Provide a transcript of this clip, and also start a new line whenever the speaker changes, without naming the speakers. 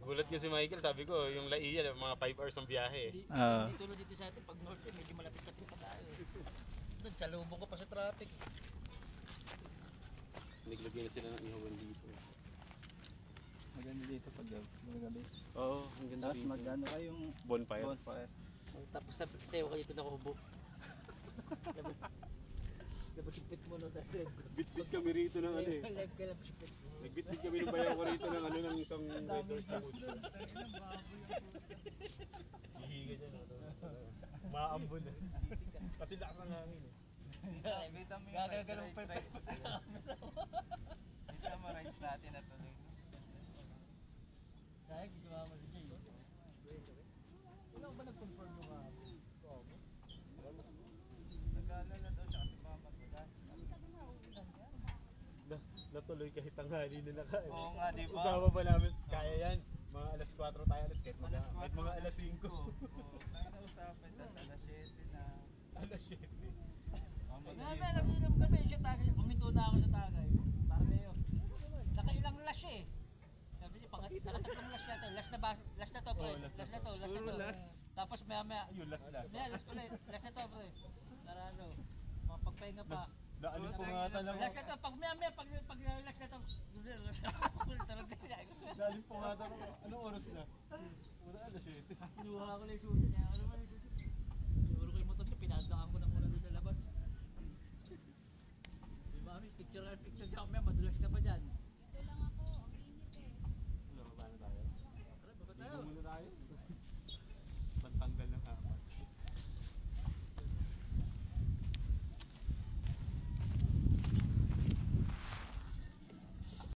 Gulat nga si Michael, sabi ko, yung Laia, mga 5 hours ang biyahe.
Hindi tulad dito sa atin, pag norte, medyo malapit-lapit pa tayo. Doon, salubong ko pa sa traffic.
Naglagay na sila ng ihawan dito.
Maganda dito pag gabi.
Oo, ang ganda
Tapos
dito.
magano kayong
Bonfire.
bonfire.
Tapos sa'yo kayo ito nakubo. Labas-ipit mo no sa side.
Bit-bit kami rito ng ano eh.
Live ka labas-ipit mo.
Nagbit-bit kami ng bayaw ko rito ng ano ng isang Red Doors na food. Hihiga dyan. Maambon na. Kasi lakas ng hangin eh.
Gagagalong pa ito.
Dito ang rides natin na tuloy.
Kaya gisumama si Jay. Wala ba nag-confirm mo ka?
Nag-ano na daw siya kasi mga pagbagas.
Natuloy kahit tanghali nila kaya.
Oo nga, di ba?
Usama pa namin, kaya yan. Mga alas 4 tayo alas kahit mga alas 5.
Oo, tayo na usapan. Tapos alas 7 na.
Alas 7.
Nga, nagsinom kami siya tagay. Puminto na ako sa tagay. Para kayo. Nakailang lash eh. Sabi niya, nakatatlong lash yata. Last na to, pre. Last na to. Tapos maya.
Ayun, last.
Yeah, last ulit. Last na to, pre. Para ano, mapagpahinga pa.
Daanin po nga talaga.
Last na to, pag maya, pag last na to.
Daanin po nga talaga. Anong oras na? Wala, alas 7.
Kinuha ko lang yung susi niya. Ano man yung susi? Siguro ko yung motor niya, pinadakan ko na muna doon sa labas. Diba, picture niya kami, madulas ka pa dyan.